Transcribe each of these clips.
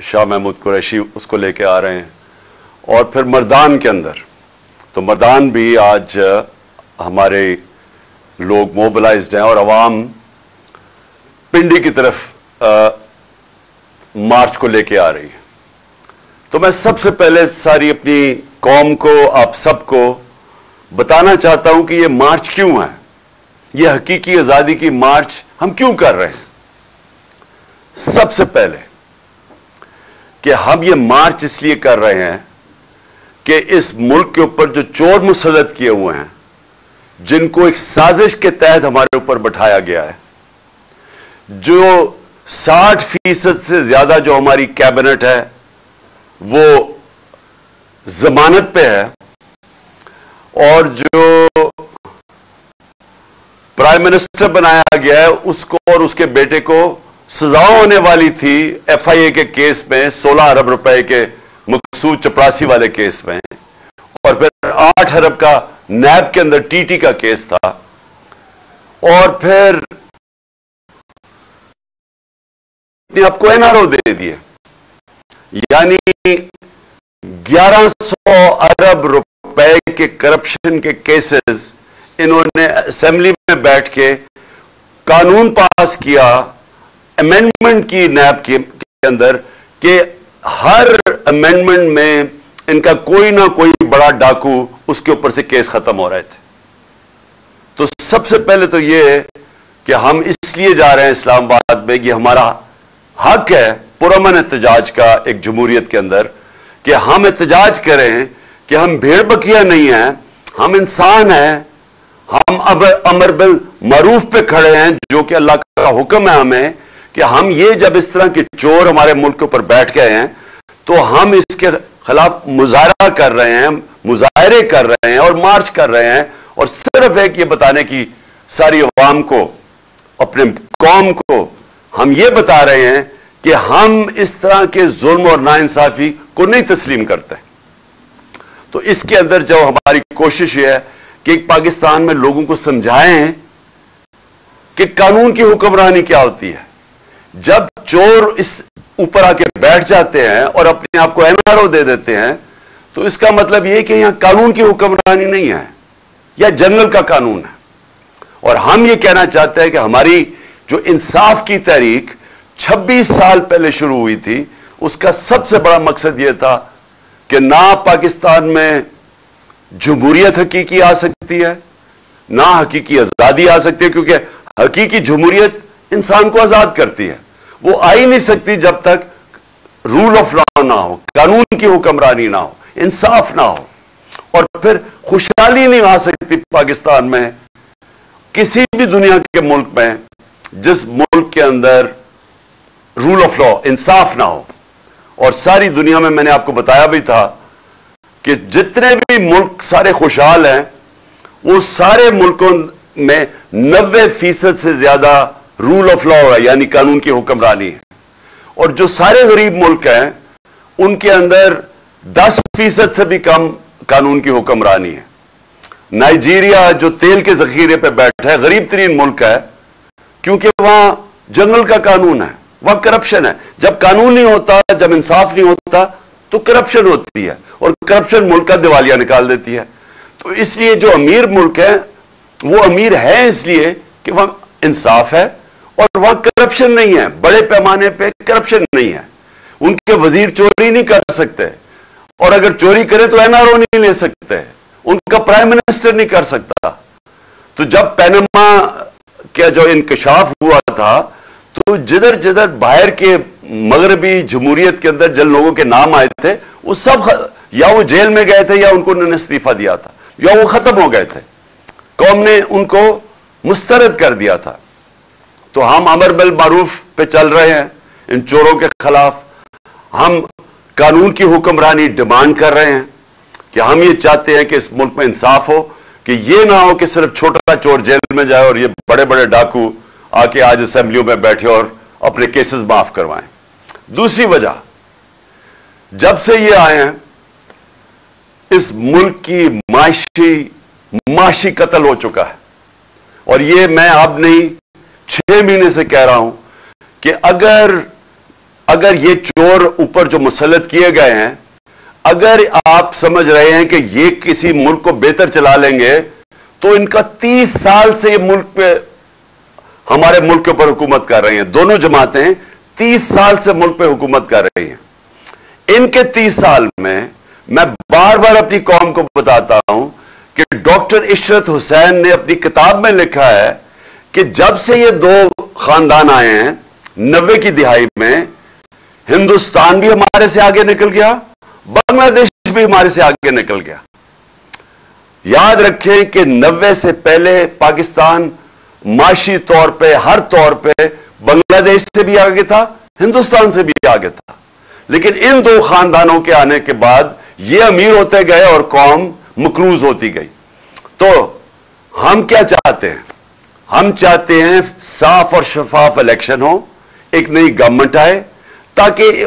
शाह महमूद कुरैशी उसको लेके आ रहे हैं, और फिर मर्दान के अंदर, तो मर्दान भी आज हमारे लोग मोबिलाइज्ड हैं और अवाम पिंडी की तरफ मार्च को लेके आ रही है। तो मैं सबसे पहले सारी अपनी कौम को, आप सबको बताना चाहता हूं कि ये मार्च क्यों है, ये हकीकी आजादी की मार्च हम क्यों कर रहे हैं। सबसे पहले कि हम ये मार्च इसलिए कर रहे हैं कि इस मुल्क के ऊपर जो चोर मुसल्लत किए हुए हैं, जिनको एक साजिश के तहत हमारे ऊपर बैठाया गया है, जो 60% से ज्यादा जो हमारी कैबिनेट है वो जमानत पे है, और जो प्राइम मिनिस्टर बनाया गया है उसको और उसके बेटे को सजा होने वाली थी FIA के केस में, 16 अरब रुपए के मकसूद चपरासी वाले केस में, और फिर 8 अरब का नैब के अंदर TT का केस था, और फिर आपको NRO दे दिए, यानी 1100 अरब रुपए के करप्शन के केसेस इन्होंने असेंबली में बैठ के कानून पास किया, अमेंडमेंट की नैब के अंदर, कि हर अमेंडमेंट में इनका कोई ना कोई बड़ा डाकू उसके ऊपर से केस खत्म हो रहे थे। तो सबसे पहले तो ये कि हम इसलिए जा रहे हैं इस्लामाबाद में कि हमारा हक है पुरअमन एहतजाज का एक जमहूरियत के अंदर, कि हम एहतजाज करें कि हम भेड़ बकरियां नहीं हैं, हम इंसान हैं, हम अब अमर बिल मरूफ पे खड़े हैं, जो कि अल्लाह का हुक्म है हमें, कि हम ये जब इस तरह के चोर हमारे मुल्क के ऊपर बैठ गए हैं तो हम इसके खिलाफ मुजाहरा कर रहे हैं, मुजाहरे कर रहे हैं और मार्च कर रहे हैं, और सिर्फ एक ये बताने की सारी अवाम को, अपने कौम को हम ये बता रहे हैं कि हम इस तरह के जुल्म और नाइंसाफी को नहीं तस्लीम करते। तो इसके अंदर जो हमारी कोशिश है कि एक पाकिस्तान में लोगों को समझाएं कि कानून की हुक्मरानी क्या होती है। जब चोर इस ऊपर आके बैठ जाते हैं और अपने आप को NRO दे देते हैं, तो इसका मतलब यह कि यहां कानून की हुक्मरानी नहीं है, यह जनरल का कानून है। और हम ये कहना चाहते हैं कि हमारी जो इंसाफ की तहरीक 26 साल पहले शुरू हुई थी, उसका सबसे बड़ा मकसद यह था कि ना पाकिस्तान में जमहूरियत हकीकी आ सकती है, ना हकीकी आजादी आ सकती है, क्योंकि हकीकी जमहूरियत इंसान को आजाद करती है। वो आ ही नहीं सकती जब तक रूल ऑफ लॉ ना हो, कानून की हुक्मरानी ना हो, इंसाफ ना हो। और फिर खुशहाली नहीं आ सकती पाकिस्तान में, किसी भी दुनिया के मुल्क में, जिस मुल्क के अंदर रूल ऑफ लॉ, इंसाफ ना हो। और सारी दुनिया में मैंने आपको बताया भी था कि जितने भी मुल्क सारे खुशहाल हैं, वो सारे मुल्कों में 90% से ज्यादा रूल ऑफ लॉ है, यानी कानून की हुक्मरानी है। और जो सारे गरीब मुल्क हैं, उनके अंदर 10% से भी कम कानून की हुक्मरानी है। नाइजीरिया जो तेल के जखीरे पे बैठा है, गरीब तरीन मुल्क है, क्योंकि वहां जंगल का कानून है, वहां करप्शन है। जब कानून नहीं होता, जब इंसाफ नहीं होता, तो करप्शन होती है, और करप्शन मुल्क का दिवालिया निकाल देती है। तो इसलिए जो अमीर मुल्क है, वो अमीर है इसलिए कि वहां इंसाफ है और वहां करप्शन नहीं है, बड़े पैमाने पे करप्शन नहीं है। उनके वजीर चोरी नहीं कर सकते, और अगर चोरी करे तो NRO नहीं ले सकते, उनका प्राइम मिनिस्टर नहीं कर सकता। तो जब पैनामा का जो इंकशाफ हुआ था, तो जिधर जिधर बाहर के मगरबी जमहूरियत के अंदर जिन लोगों के नाम आए थे, वो सब या वो जेल में गए थे, या उनको उन्होंने इस्तीफा दिया था, या वो खत्म हो गए थे, कौम ने उनको मुस्तरद कर दिया था। तो हम अमर बिल मारूफ पे चल रहे हैं इन चोरों के खिलाफ। हम कानून की हुक्मरानी डिमांड कर रहे हैं कि हम ये चाहते हैं कि इस मुल्क में इंसाफ हो, कि ये ना हो कि सिर्फ छोटा चोर जेल में जाए और ये बड़े बड़े डाकू आके आज असेंबलियों में बैठे और अपने केसेस माफ करवाएं। दूसरी वजह, जब से ये आए हैं, इस मुल्क की माशी कत्ल हो चुका है। और ये मैं अब नहीं 6 महीने से कह रहा हूं कि अगर اگر یہ چور اوپر جو مسلط کیے گئے ہیں، اگر آپ سمجھ رہے ہیں کہ یہ کسی ملک کو بہتر چلا لیں گے، تو ان کا 30 سال سے یہ ملک پہ ہمارے ملک کے اوپر حکومت کر رہی ہیں. دونوں جماعتیں 30 سال سے ملک پہ حکومت کر رہی ہیں. ان کے 30 سال میں بار بار اپنی قوم کو بتاتا ہوں کہ ڈاکٹر عشرت حسین نے اپنی کتاب میں لکھا ہے کہ جب سے یہ دو خاندان آئے ہیں 90 کی دہائی میں، ہندوستان بھی ہمارے سے آگے نکل گیا، بنگلہ دیش بھی ہمارے سے آگے نکل گیا. یاد رکھیں کہ 90 سے پہلے پاکستان معاشی طور پہ، ہر طور پہ بنگلہ دیش سے بھی آگے تھا، ہندوستان سے بھی آگے تھا. لیکن ان دو خاندانوں کے آنے کے بعد یہ امیر ہوتے گئے اور قوم مقروض ہوتی گئی. تو ہم کیا چاہتے ہیں؟ ہم چاہتے ہیں صاف اور شفاف الیکشن ہو، ایک نئی گورنمنٹ آئے، تاکہ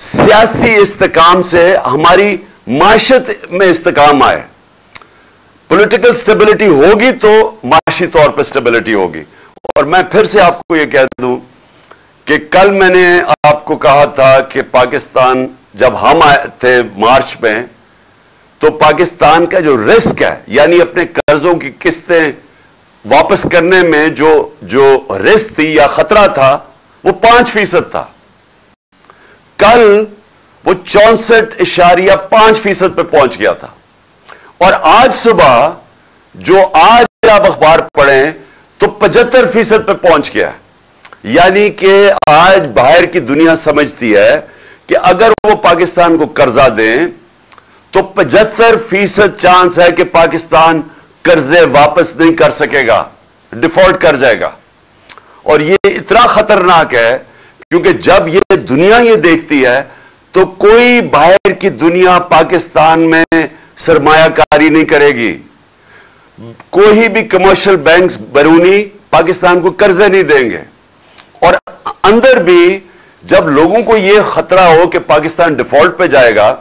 سیاسی استحکام سے ہماری معیشت میں استحکام آئے. پولیٹیکل سٹیبلٹی ہوگی تو معاشی طور پہ سٹیبلٹی ہوگی. اور میں پھر سے آپ کو یہ کہہ دوں کہ کل میں نے آپ کو کہا تھا کہ پاکستان جب ہم آئے تھے مارچ میں، تو پاکستان کا جو رسک ہے، یعنی اپنے قرضوں کی قسطیں واپس کرنے میں جو رسک تھی یا خطرہ تھا، وہ 5% تھا. کل وہ 64.5% پہ پہنچ گیا تھا. اور آج صبح جو آج آپ اخبار پڑھیں تو 75% پہ پہنچ گیا ہے. یعنی کہ آج باہر کی دنیا سمجھتی ہے کہ اگر وہ پاکستان کو قرضہ دیں تو 75% چانس ہے کہ پاکستان قرضے واپس نہیں کر سکے گا، ڈیفالٹ کر جائے گا. اور یہ اتنا خطرناک ہے کیونکہ جب یہ دنیا یہ دیکھتی ہے تو کوئی باہر کی دنیا پاکستان میں سرمایہ کاری نہیں کرے گی. کوئی بھی کمرشل بینکس بیرونی پاکستان کو قرضے نہیں دیں گے. اور اندر بھی جب لوگوں کو یہ خطرہ ہو کہ پاکستان ڈیفالٹ پہ جائے گا،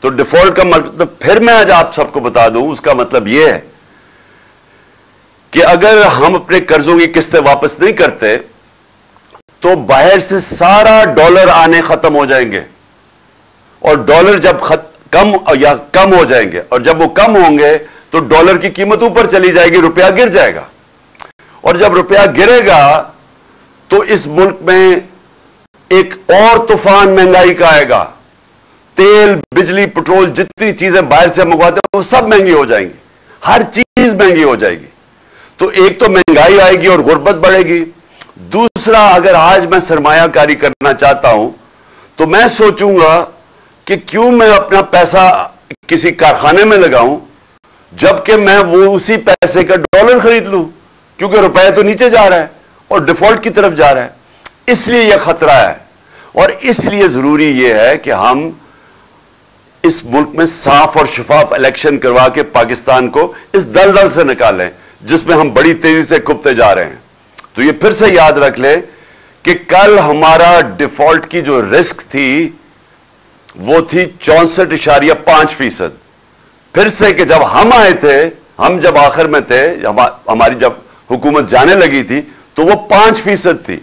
تو ڈیفالٹ کا مطلب پھر میں آج آپ سب کو بتا دوں، اس کا مطلب یہ ہے کہ اگر ہم اپنے قرضوں کی قسطیں واپس نہیں کرتے تو باہر سے سارا ڈالر آنے ختم ہو جائیں گے. اور ڈالر جب کم ہو جائیں گے، اور جب وہ کم ہوں گے تو ڈالر کی قیمت اوپر چلی جائے گی، روپیہ گر جائے گا. اور جب روپیہ گرے گا تو اس ملک میں ایک اور طوفان مہنگائی کا آئے گا. تیل، بجلی، پٹرول، جتنی چیزیں باہر سے منگواتے ہیں وہ سب مہنگی ہو جائیں گی، ہر چیز مہنگی ہو جائے گی. تو ایک تو مہنگائی آئے گی اور غربت بڑھے گی. دوسرا، اگر آج میں سرمایہ کاری کرنا چاہتا ہوں تو میں سوچوں گا کہ کیوں میں اپنا پیسہ کسی کارخانے میں لگاؤں جبکہ میں وہ اسی پیسے کا ڈالر خرید لوں، کیونکہ روپے تو نیچے جا رہا ہے اور ڈیفالٹ کی طرف جا رہا ہے. اس لیے یہ خطرہ ہے. اور اس لیے ضروری یہ ہے کہ ہم اس ملک میں صاف اور شفاف الیکشن کروا کے پاکستان کو اس دلدل سے نکالیں جس میں ہم بڑی تیزی سے کھپتے جا رہے ہیں. تو یہ پھر سے یاد رکھ لیں کہ کل ہمارا ڈیفالٹ کی جو رسک تھی وہ تھی 64.5%. پھر سے کہ جب ہم آئے تھے، ہم جب آخر میں تھے، ہماری جب حکومت جانے لگی تھی تو وہ 5% تھی.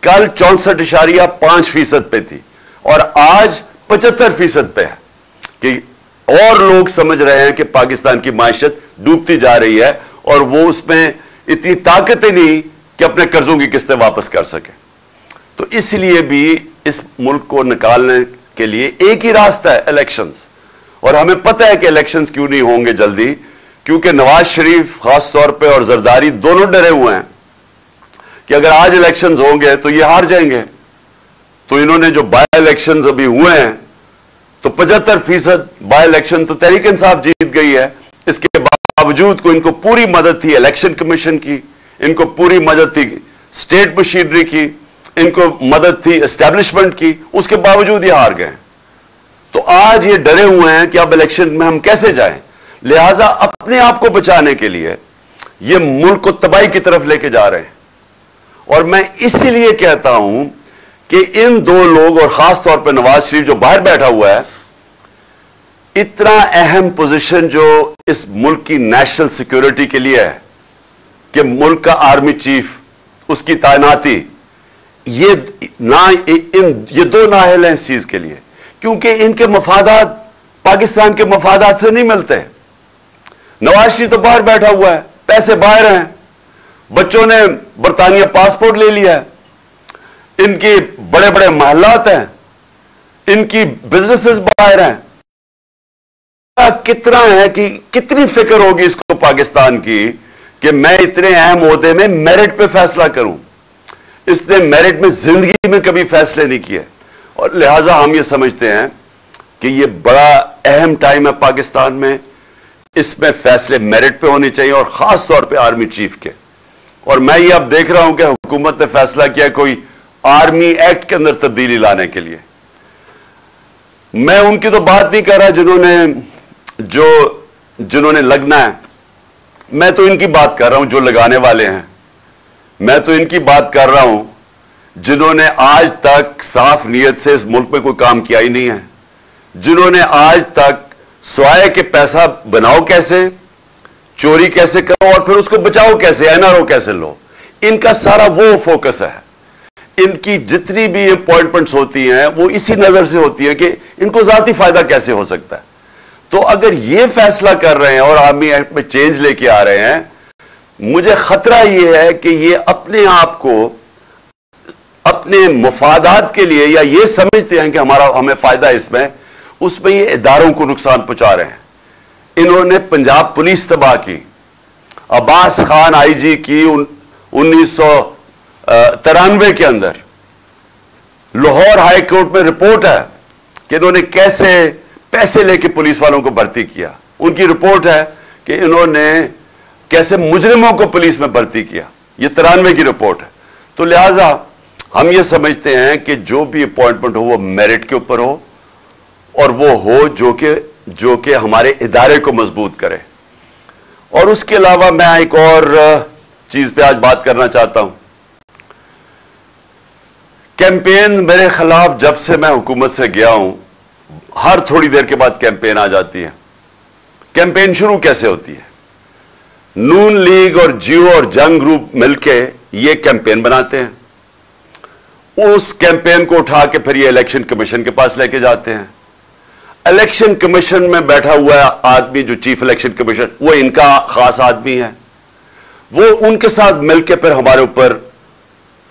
کل 64.5% پہ تھی اور آج 75% پہ ہے. کہ اور لوگ سمجھ رہے ہیں کہ پاکستان کی معیشت ڈوبتی جا رہی ہے اور وہ اس میں اتنی طاقتیں نہیں کہ اپنے قرضوں کی قسطیں واپس کر سکے. تو اس لیے بھی اس ملک کو نکالنے کے لیے ایک ہی راستہ ہے، الیکشنز. اور ہمیں پتہ ہے کہ الیکشنز کیوں نہیں ہوں گے جلدی، کیونکہ نواز شریف خاص طور پہ اور زرداری دونوں ڈرے ہوئے ہیں کہ اگر آج الیکشنز ہوں گے تو یہ ہار جائیں گے. تو انہوں نے جو بائی الیکشنز ابھی ہوئے ہیں تو 75% بائی الیکشن تو تحریک انصاف جیت گئی ہے. اس کے باوجود کو ان کو پوری مدد تھی الیکشن کمیشن کی، ان کو پوری مدد تھی اسٹیٹ مشینری کی، ان کو مدد تھی اسٹیبلشمنٹ کی، اس کے باوجود یہ ہار گئے. تو آج یہ ڈرے ہوئے ہیں کہ اب الیکشن میں ہم کیسے جائیں. لہذا اپنے آپ کو بچانے کے لیے یہ ملک کو تباہی کی طرف لے کے جا رہے ہیں. اور میں اسی لیے کہتا ہوں کہ ان دو لوگ اور خاص طور پہ نواز شریف جو باہر بیٹھا ہوا ہے، اتنا اہم پوزیشن جو اس ملک کی نیشنل سیکیورٹی کے لیے ہے کہ ملک کا آرمی چیف، اس کی تعیناتی، ये दो नाअहल हैं इस चीज के लिए, क्योंकि इनके मफादात पाकिस्तान के मफादात से नहीं मिलते। नवाज शरीफ तो बाहर बैठा हुआ है, पैसे बाहर हैं, बच्चों ने बरतानिया पासपोर्ट ले लिया है, इनके बड़े बड़े महल्लात हैं, इनकी बिजनेसेस बाहर हैं। कितना है कि कितनी फिक्र होगी इसको पाकिस्तान की कि मैं इतने अहम ओहदे में मेरिट पे फैसला करूं। इसने मेरिट में जिंदगी में कभी फैसले नहीं किए, और लिहाजा हम ये समझते हैं कि ये बड़ा अहम टाइम है पाकिस्तान में, इसमें फैसले मेरिट पे होने चाहिए, और खास तौर पे आर्मी चीफ के। और मैं ये अब देख रहा हूं कि हुकूमत ने फैसला किया कोई आर्मी एक्ट के अंदर तब्दीली लाने के लिए। मैं उनकी तो बात नहीं कर रहा जिन्होंने लगना है, मैं तो इनकी बात कर रहा हूं जो लगाने वाले हैं। मैं तो इनकी बात कर रहा हूं जिन्होंने आज तक साफ नीयत से इस मुल्क में कोई काम किया ही नहीं है, जिन्होंने आज तक स्वाय के पैसा बनाओ कैसे, चोरी कैसे करो और फिर उसको बचाओ कैसे, एनआरओ कैसे लो, इनका सारा वो फोकस है। इनकी जितनी भी अपॉइंटमेंट्स होती हैं वो इसी नजर से होती है कि इनको जाती फायदा कैसे हो सकता है। तो अगर ये फैसला कर रहे हैं और आर्मी एक्ट में चेंज लेके आ रहे हैं, मुझे खतरा ये है कि ये अपने आप को अपने मुफादात के लिए, या ये समझते हैं कि हमें फायदा है इसमें, उसमें ये इदारों को नुकसान पहुंचा रहे हैं। इन्होंने पंजाब पुलिस तबाह की, अब्बास खान आईजी की 1993 के अंदर। लाहौर हाई कोर्ट में रिपोर्ट है कि इन्होंने कैसे पैसे लेके पुलिस वालों को भर्ती किया। उनकी रिपोर्ट है कि इन्होंने कैसे मुजरिमों को पुलिस में भर्ती किया। ये 93 की रिपोर्ट है। तो लिहाजा हम ये समझते हैं कि जो भी अपॉइंटमेंट हो वो मेरिट के ऊपर हो, और वो हो जो कि हमारे इदारे को मजबूत करे। और उसके अलावा मैं एक और चीज पे आज बात करना चाहता हूं। कैंपेन मेरे खिलाफ जब से मैं हुकूमत से गया हूं, हर थोड़ी देर के बाद कैंपेन आ जाती है। कैंपेन शुरू कैसे होती है? नून लीग और जियो और जंग ग्रुप मिलके ये कैंपेन बनाते हैं। उस कैंपेन को उठा के फिर ये इलेक्शन कमीशन के पास लेके जाते हैं। इलेक्शन कमीशन में बैठा हुआ आदमी जो चीफ इलेक्शन कमीशन, वो इनका खास आदमी है। वो उनके साथ मिलकर फिर हमारे ऊपर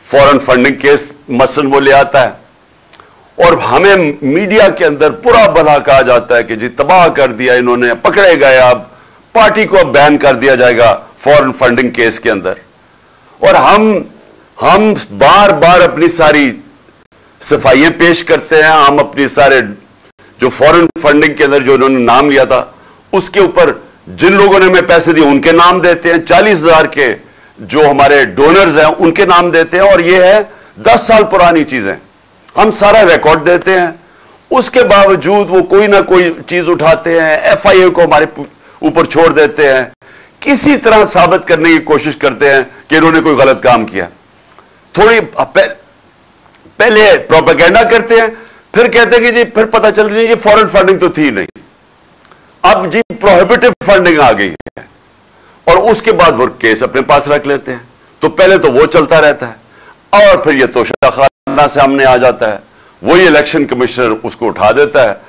फॉरेन फंडिंग केस मसलन वो ले आता है, और हमें मीडिया के अंदर बुरा भला कहा जाता है कि जी तबाह कर दिया इन्होंने, पकड़े गए, अब पार्टी को अब बैन कर दिया जाएगा फॉरेन फंडिंग केस के अंदर। और हम बार बार अपनी सारी सफाइयां पेश करते हैं। हम अपनी सारे जो फॉरेन फंडिंग के अंदर जो इन्होंने नाम लिया था, उसके ऊपर जिन लोगों ने हमें पैसे दिए उनके नाम देते हैं। 40,000 के जो हमारे डोनर्स हैं उनके नाम देते हैं, और ये है 10 साल पुरानी चीजें। हम सारा रिकॉर्ड देते हैं, उसके बावजूद वो कोई ना कोई चीज उठाते हैं, एफआईए को हमारे ऊपर छोड़ देते हैं, किसी तरह साबित करने की कोशिश करते हैं कि इन्होंने कोई गलत काम किया। थोड़ी पहले प्रोपेगेंडा करते हैं, फिर कहते हैं कि जी फिर पता चल रही है ये फॉरेन फंडिंग तो थी नहीं, अब जी प्रोहिबिटिव फंडिंग आ गई है, और उसके बाद वो केस अपने पास रख लेते हैं। तो पहले तो वो चलता रहता है, और फिर ये तोशाखाना से सामने आ जाता है, वही इलेक्शन कमिश्नर उसको उठा देता है।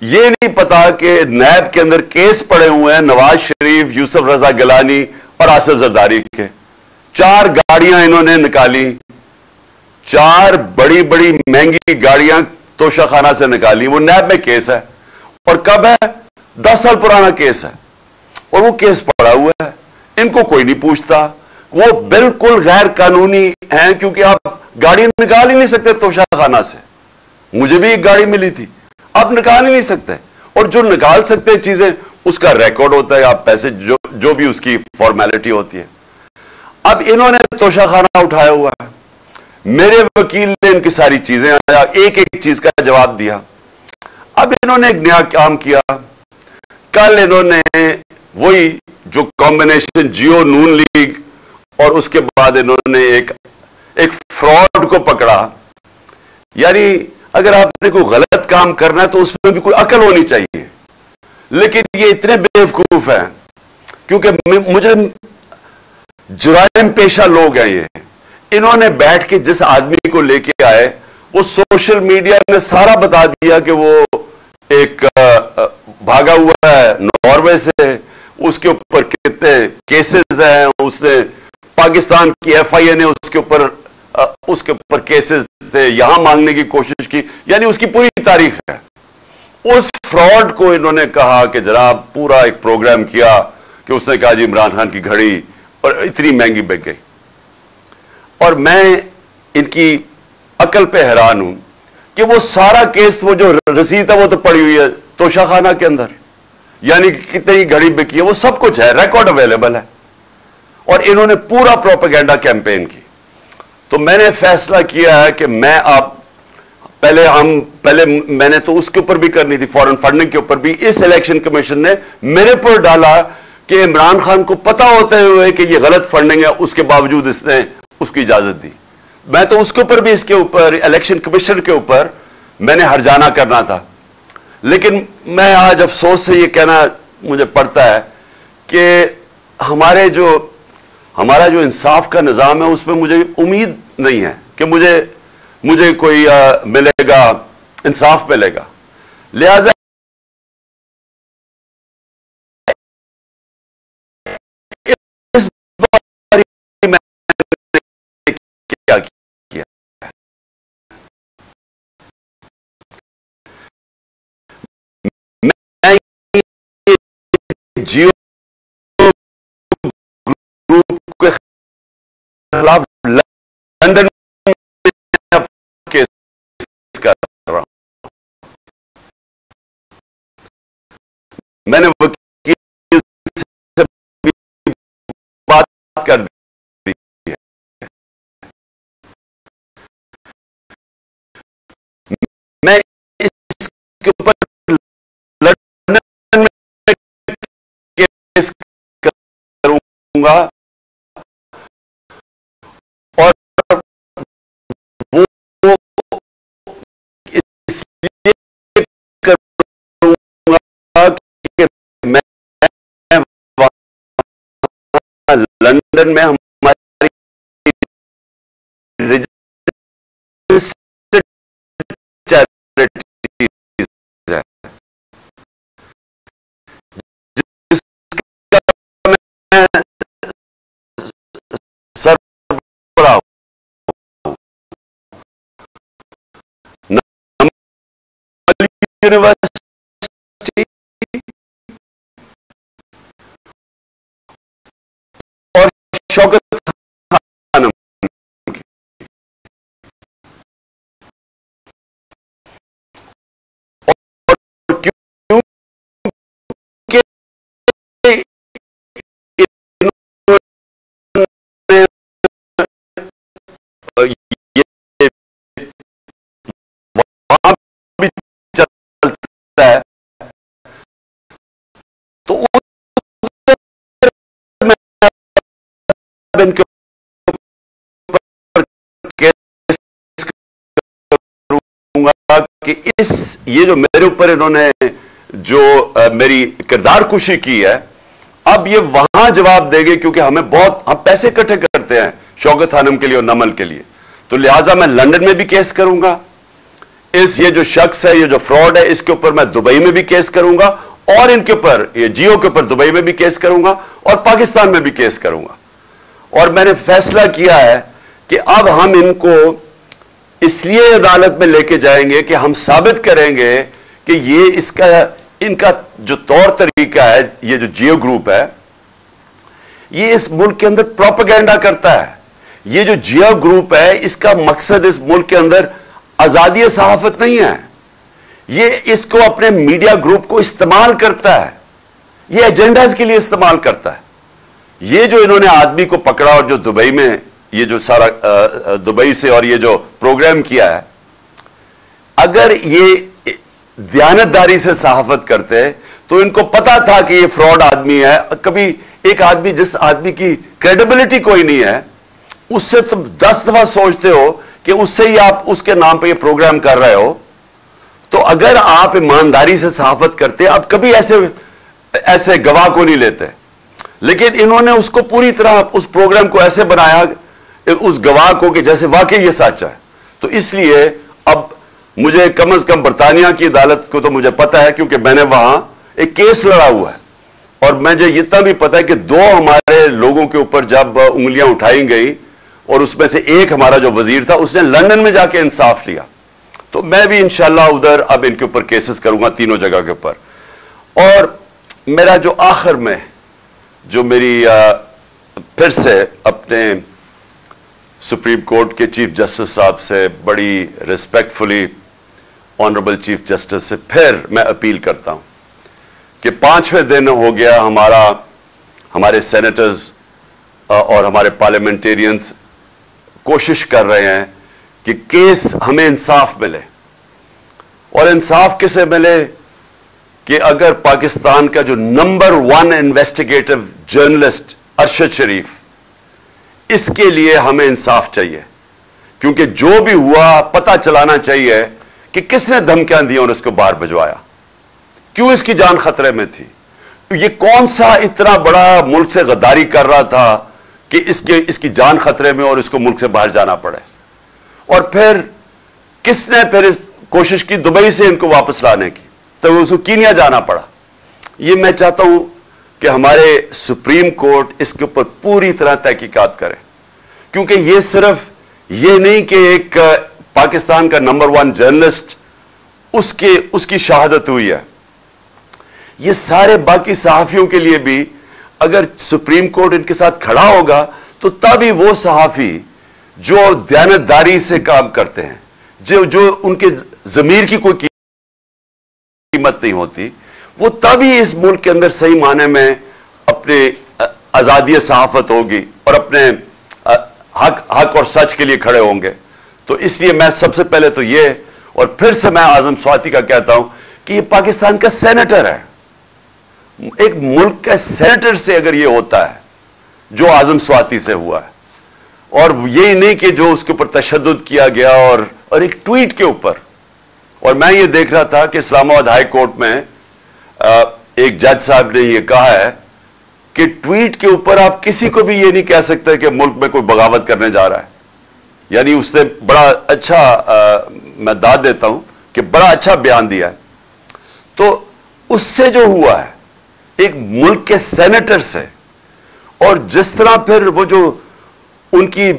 ये नहीं पता कि नैब के अंदर केस पड़े हुए हैं नवाज शरीफ, यूसुफ रजा गिलानी और आसिफ जरदारी के। 4 गाड़ियां इन्होंने निकाली, 4 बड़ी बड़ी महंगी गाड़ियां तोशाखाना से निकाली। वो नैब में केस है, और कब है? 10 साल पुराना केस है, और वो केस पड़ा हुआ है। इनको कोई नहीं पूछता, वो बिल्कुल गैर कानूनी हैं, क्योंकि आप गाड़ी निकाल ही नहीं सकते तोशाखाना से। मुझे भी एक गाड़ी मिली थी, आप निकाल ही नहीं सकते, और जो निकाल सकते चीजें उसका रिकॉर्ड होता है, आप पैसे जो भी उसकी फॉर्मेलिटी होती है। अब इन्होंने तोशाखाना उठाया हुआ है। मेरे वकील ने इनकी सारी चीजें एक एक चीज का जवाब दिया। अब इन्होंने एक नया काम किया। कल इन्होंने वही जो कॉम्बिनेशन जियो नून लीग, और उसके बाद इन्होंने एक फ्रॉड को पकड़ा। यानी अगर आपने कोई गलत काम करना है तो उसमें भी कोई अकल होनी चाहिए, लेकिन ये इतने बेवकूफ हैं, क्योंकि मुझे जुराइम पेशा लोग हैं ये। इन्होंने बैठ के जिस आदमी को लेके आए, वो सोशल मीडिया ने सारा बता दिया कि वो एक भागा हुआ है नॉर्वे से, उसके ऊपर कितने केसेस हैं, उसने पाकिस्तान की एफआईए ने उसके ऊपर केसेस थे, यहां मांगने की कोशिश की, यानी उसकी पूरी तारीख है। उस फ्रॉड को इन्होंने कहा कि जनाब पूरा एक प्रोग्राम किया कि उसने कहा जी इमरान खान की घड़ी और इतनी महंगी बिक गई। और मैं इनकी अकल पे हैरान हूं कि वो सारा केस, वो जो रसीद है वो तो पड़ी हुई है तोशाखाना के अंदर, यानी कितने की घड़ी बिकी है, वो सब कुछ है, रिकॉर्ड अवेलेबल है। और इन्होंने पूरा प्रोपेगेंडा कैंपेन की। तो मैंने फैसला किया है कि मैं आप पहले मैंने तो उसके ऊपर भी करनी थी, फॉरेन फंडिंग के ऊपर भी। इस इलेक्शन कमीशन ने मेरे पर डाला कि इमरान खान को पता होते हुए कि ये गलत फंडिंग है, उसके बावजूद इसने उसकी इजाजत दी। मैं तो उसके ऊपर भी, इसके ऊपर इलेक्शन कमीशन के ऊपर मैंने हर्जाना करना था। लेकिन मैं आज अफसोस से ये कहना मुझे पड़ता है कि हमारा जो इंसाफ का निजाम है उसमें मुझे उम्मीद नहीं है कि मुझे कोई मिलेगा, इंसाफ मिलेगा। लिहाजा इस बार मैंने क्या किया, मैं जियो ग्रुप के खिलाफ लंदन में केस कर रहा हूं। मैंने वकील से बात कर दी है। मैं इसके ऊपर लंदन में केस करूंगा और वो इसलिए करूंगा कि मैं वहां लंदन में हमारी रजिस्टर्ड चैरिटीज है, जिसका मैं सरबराह हूं। यूनिवर्सिटी और शौकत खानम की। और क्योंकि ये वहां भी चलता है, तो मैं इनके ऊपर केस करूंगा कि ये जो मेरे ऊपर इन्होंने जो मेरी किरदार कुशी की है, अब ये वहां जवाब देंगे, क्योंकि हम पैसे इकट्ठे करते हैं शौकत खानम के लिए और नमल के लिए। तो लिहाजा मैं लंदन में भी केस करूंगा, ये जो शख्स है, ये जो फ्रॉड है, इसके ऊपर मैं दुबई में भी केस करूंगा, और इनके ऊपर, ये जियो के ऊपर दुबई में भी केस करूंगा, और पाकिस्तान में भी केस करूंगा। और मैंने फैसला किया है कि अब हम इनको इसलिए अदालत में लेके जाएंगे कि हम साबित करेंगे कि इनका जो तौर तरीका है, ये जो जियो ग्रुप है, ये इस मुल्क के अंदर प्रोपेगेंडा करता है। ये जो जियो ग्रुप है, इसका मकसद इस मुल्क के अंदर आजादी सहाफत नहीं है। ये इसको अपने मीडिया ग्रुप को इस्तेमाल करता है, ये एजेंडाज के लिए इस्तेमाल करता है। ये जो इन्होंने आदमी को पकड़ा और जो दुबई में ये जो सारा दुबई से और ये जो प्रोग्राम किया है, अगर ये दयानतदारी से सहाफत करते तो इनको पता था कि ये फ्रॉड आदमी है। कभी एक आदमी, जिस आदमी की क्रेडिबिलिटी कोई नहीं है, उससे तुम 10 दफा सोचते हो कि उससे ही आप उसके नाम पे ये प्रोग्राम कर रहे हो। तो अगर आप ईमानदारी से सहाफत करते, आप कभी ऐसे गवाह को नहीं लेते। लेकिन इन्होंने उसको पूरी तरह, उस प्रोग्राम को ऐसे बनाया, اس گواہ کو کہ جیسے واقعی یہ سچ ہے. تو اس لیے اب مجھے کم از کم برطانیہ کی عدالت کو تو مجھے پتا ہے کیونکہ میں نے وہاں ایک کیس لڑا ہوا ہے, اور مجھے اتنا بھی پتا ہے کہ 2 ہمارے لوگوں کے اوپر جب انگلیاں اٹھائی گئی اور اس میں سے ایک ہمارا جو وزیر تھا اس نے لندن میں جا کے انصاف لیا. تو میں بھی انشاءاللہ ادھر اب ان کے اوپر کیسز کروں گا تینوں جگہ کے اوپر. اور میرا جو آخر میں جو میری پھر سے اپنے سپریم کورٹ کے چیف جسٹس صاحب سے بڑی ریسپیکٹفلی آنریبل چیف جسٹس سے پھر میں اپیل کرتا ہوں کہ 5ویں دن ہو گیا ہمارے سینیٹرز اور ہمارے پارلیمنٹیرینز کوشش کر رہے ہیں کہ کیس ہمیں انصاف ملے. اور انصاف کسے ملے کہ اگر پاکستان کا جو نمبر 1 انویسٹیگیٹو جرنلسٹ ارشد شریف, اس کے لیے ہمیں انصاف چاہیے, کیونکہ جو بھی ہوا پتہ چلانا چاہیے کہ کس نے دھمکیاں دی اور اس کو باہر بھجوایا, کیوں اس کی جان خطرے میں تھی, یہ کون سا اتنا بڑا ملک سے غداری کر رہا تھا کہ اس کی جان خطرے میں اور اس کو ملک سے باہر جانا پڑے, اور پھر کس نے پھر اس کوشش کی دبئی سے ان کو واپس لانے کی, تو اس کو کینیا جانا پڑا. یہ میں چاہتا ہوں کہ ہمارے سپریم کورٹ اس کے اوپر پوری طرح تحقیقات کرے, کیونکہ یہ صرف یہ نہیں کہ ایک پاکستان کا نمبر 1 جرنلسٹ اس کی شہادت ہوئی ہے, یہ سارے باقی صحافیوں کے لیے بھی اگر سپریم کورٹ ان کے ساتھ کھڑا ہوگا تو تبھی وہ صحافی جو دیانتداری سے کام کرتے ہیں, جو ان کے ضمیر کی کوئی قیمت نہیں ہوتی, وہ تبھی اس ملک کے اندر صحیح معنی میں اپنے آزادی صحافت ہوگی اور اپنے حق اور سچ کے لیے کھڑے ہوں گے. تو اس لیے میں سب سے پہلے تو یہ, اور پھر سے میں اعظم سواتی کا کہتا ہوں کہ یہ پاکستان کا سینیٹر ہے, ایک ملک کا سینیٹر سے اگر یہ ہوتا ہے جو اعظم سواتی سے ہوا ہے, اور یہی نہیں کہ جو اس کے اوپر تشدد کیا گیا اور ایک ٹویٹ کے اوپر. اور میں یہ دیکھ رہا تھا کہ اسلام آباد ہائی کورٹ میں ایک جج صاحب نے یہ کہا ہے کہ ٹویٹ کے اوپر آپ کسی کو بھی یہ نہیں کہہ سکتے کہ ملک میں کوئی بغاوت کرنے جا رہا ہے. یعنی اس نے بڑا اچھا, میں داد دیتا ہوں کہ بڑا اچھا بیان دیا ہے. تو اس سے جو ہوا ہے ایک ملک کے سینیٹر سے, اور جس طرح پھر وہ جو ان کی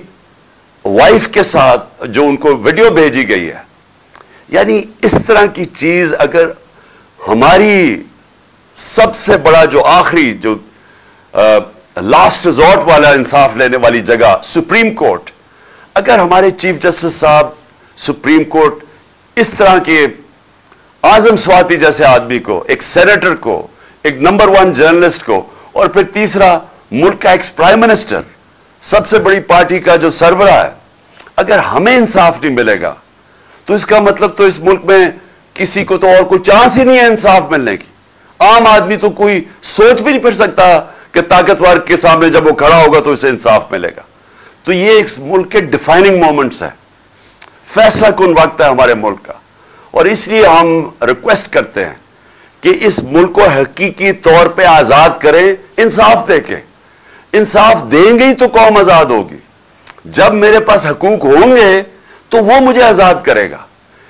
وائف کے ساتھ جو ان کو ویڈیو بھیجی گئی ہے, یعنی اس طرح کی چیز اگر ہماری سب سے بڑا جو آخری جو لاسٹ ریزورٹ والا انصاف لینے والی جگہ سپریم کورٹ, اگر ہمارے چیف جسٹس صاحب سپریم کورٹ اس طرح کے اعظم سواتی جیسے آدمی کو, ایک سینیٹر کو, ایک نمبر 1 جرنلسٹ کو, اور پھر تیسرا ملک کا ایکس پرائم منسٹر, سب سے بڑی پارٹی کا جو سربراہ ہے, اگر ہمیں انصاف نہیں ملے گا تو اس کا مطلب تو اس ملک میں کسی کو تو اور کوئی چانس ہی نہیں ہے انصاف ملنے کی. عام آدمی تو کوئی سوچ بھی نہیں پڑ سکتا کہ طاقتور کے سامنے جب وہ کھڑا ہوگا تو اسے انصاف ملے گا. تو یہ ایک ملک کے ڈیفائننگ مومنٹس ہیں, فیصلہ کن وقت ہے ہمارے ملک کا, اور اس لیے ہم ریکویسٹ کرتے ہیں کہ اس ملک کو حقیقی طور پہ آزاد کریں, انصاف دے کے. انصاف دیں گے تو قوم آزاد ہوگی. جب میرے پاس حقوق ہوں گے تو وہ مجھے آزاد کرے گا.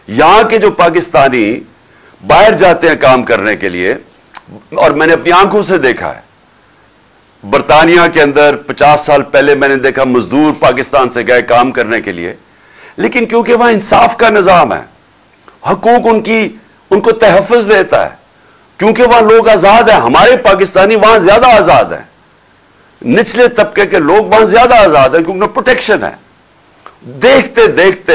یہاں کے جو پاکستانی باہر جاتے ہیں کام کرنے کے لیے, اور میں نے اپنی آنکھوں سے دیکھا ہے, برطانیہ کے اندر 50 سال پہلے میں نے دیکھا مزدور پاکستان سے گئے کام کرنے کے لیے, لیکن کیونکہ وہاں انصاف کا نظام ہے, حقوق ان کو تحفظ دیتا ہے, کیونکہ وہاں لوگ آزاد ہیں. ہمارے پاکستانی وہاں زیادہ آزاد ہیں, نچلے طبقے کے لوگ وہاں زیادہ آزاد ہیں کیونکہ پروٹیکشن ہے. دیکھتے دیکھتے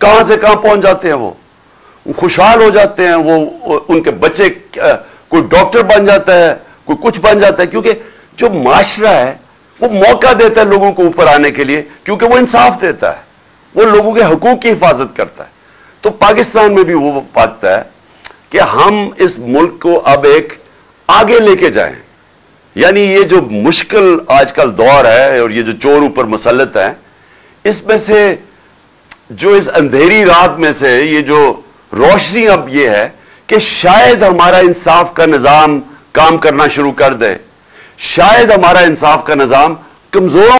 کہاں سے کہاں پہنچ جاتے ہیں, وہ خوشحال ہو جاتے ہیں, وہ ان کے بچے کوئی ڈاکٹر بن جاتا ہے, کوئی کچھ بن جاتا ہے, کیونکہ جو معاشرہ ہے وہ موقع دیتا ہے لوگوں کو اوپر آنے کے لیے, کیونکہ وہ انصاف دیتا ہے, وہ لوگوں کے حقوق کی حفاظت کرتا ہے. تو پاکستان میں بھی وہ وقت ہے کہ ہم اس ملک کو اب ایک آگے لے کے جائیں. یعنی یہ جو مشکل آج کل دور ہے اور یہ جو چور اوپر مسلط ہے, اس میں سے جو اس اندھیری رات میں سے یہ جو روشنی اب یہ ہے کہ شاید ہمارا انصاف کا نظام کام کرنا شروع کر دے, شاید ہمارا انصاف کا نظام کمزور